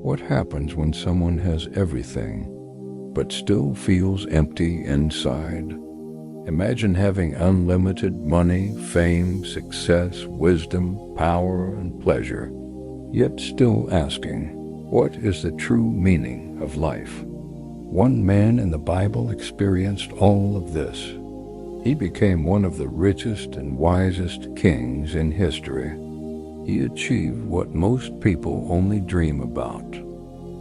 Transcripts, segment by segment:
What happens when someone has everything, but still feels empty inside? Imagine having unlimited money, fame, success, wisdom, power, and pleasure, yet still asking, what is the true meaning of life? One man in the Bible experienced all of this. He became one of the richest and wisest kings in history. He achieved what most people only dream about.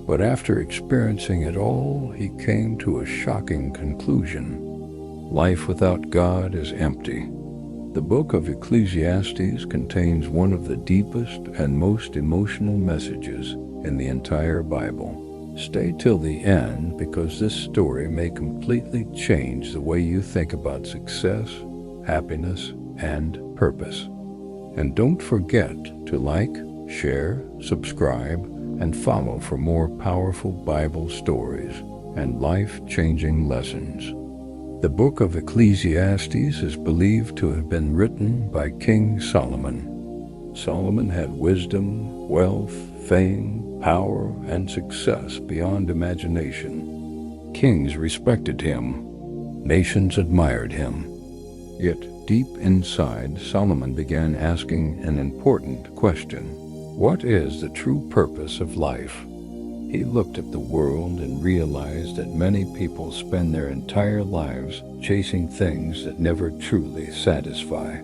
But after experiencing it all, he came to a shocking conclusion. Life without God is empty. The book of Ecclesiastes contains one of the deepest and most emotional messages in the entire Bible. Stay till the end, because this story may completely change the way you think about success, happiness, and purpose. And don't forget to like, share, subscribe, and follow for more powerful Bible stories and life-changing lessons. The book of Ecclesiastes is believed to have been written by King Solomon. Solomon had wisdom, wealth, fame, power, and success beyond imagination. Kings respected him. Nations admired him. Yet deep inside, Solomon began asking an important question. What is the true purpose of life? He looked at the world and realized that many people spend their entire lives chasing things that never truly satisfy.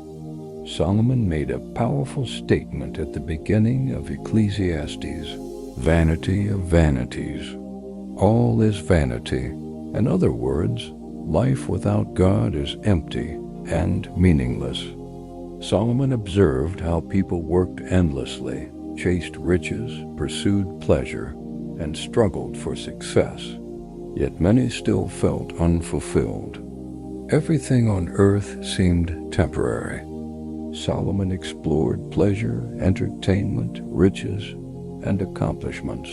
Solomon made a powerful statement at the beginning of Ecclesiastes. Vanity of vanities. All is vanity. In other words, life without God is empty and meaningless. Solomon observed how people worked endlessly, chased riches, pursued pleasure, and struggled for success. Yet many still felt unfulfilled. Everything on earth seemed temporary. Solomon explored pleasure, entertainment, riches, and accomplishments.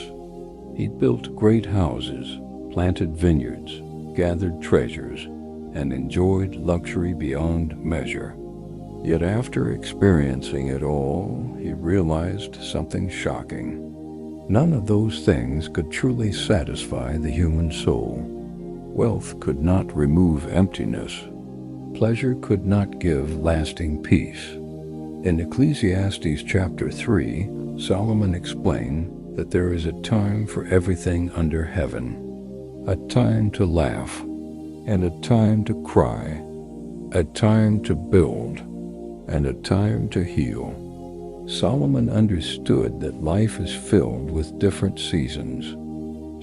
He built great houses, planted vineyards, gathered treasures, and enjoyed luxury beyond measure. Yet after experiencing it all, he realized something shocking. None of those things could truly satisfy the human soul. Wealth could not remove emptiness. Pleasure could not give lasting peace. In Ecclesiastes chapter 3, Solomon explained that there is a time for everything under heaven, a time to laugh, and a time to cry, a time to build, and a time to heal. Solomon understood that life is filled with different seasons.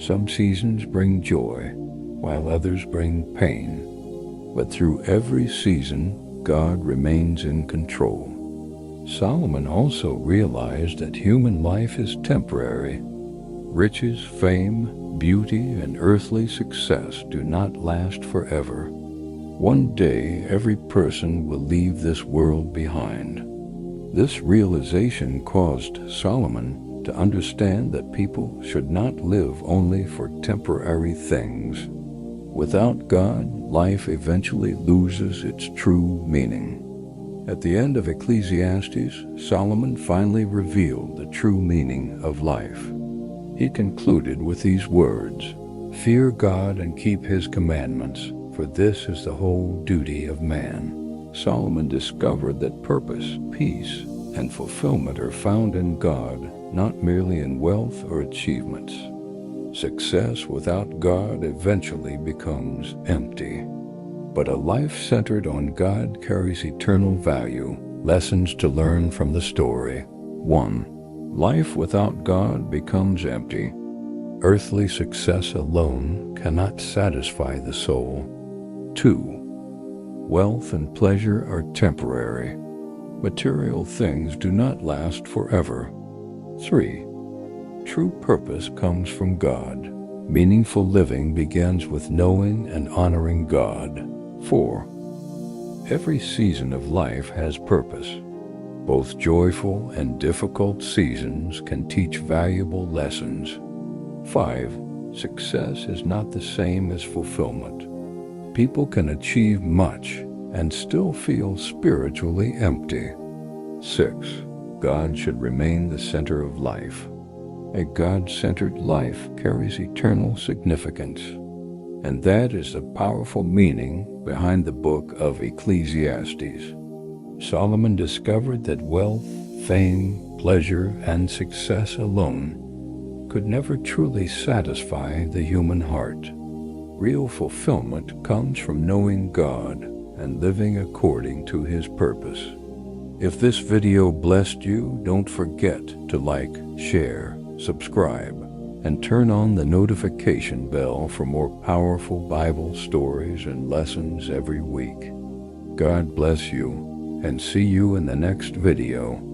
Some seasons bring joy, while others bring pain. But through every season, God remains in control. Solomon also realized that human life is temporary. Riches, fame, beauty, and earthly success do not last forever. One day, every person will leave this world behind. This realization caused Solomon to understand that people should not live only for temporary things. Without God, life eventually loses its true meaning. At the end of Ecclesiastes, Solomon finally revealed the true meaning of life. He concluded with these words, "Fear God and keep His commandments, for this is the whole duty of man." Solomon discovered that purpose, peace, and fulfillment are found in God, not merely in wealth or achievements. Success without God eventually becomes empty. But a life centered on God carries eternal value. Lessons to learn from the story. 1. Life without God becomes empty. Earthly success alone cannot satisfy the soul. 2. Wealth and pleasure are temporary. Material things do not last forever. 3. True purpose comes from God. Meaningful living begins with knowing and honoring God. 4. Every season of life has purpose. Both joyful and difficult seasons can teach valuable lessons. 5. Success is not the same as fulfillment. People can achieve much and still feel spiritually empty. 6. God should remain the center of life. A God-centered life carries eternal significance, and that is the powerful meaning behind the book of Ecclesiastes. Solomon discovered that wealth, fame, pleasure, and success alone could never truly satisfy the human heart. Real fulfillment comes from knowing God and living according to His purpose. If this video blessed you, don't forget to like, share, subscribe, and turn on the notification bell for more powerful Bible stories and lessons every week. God bless you, and see you in the next video.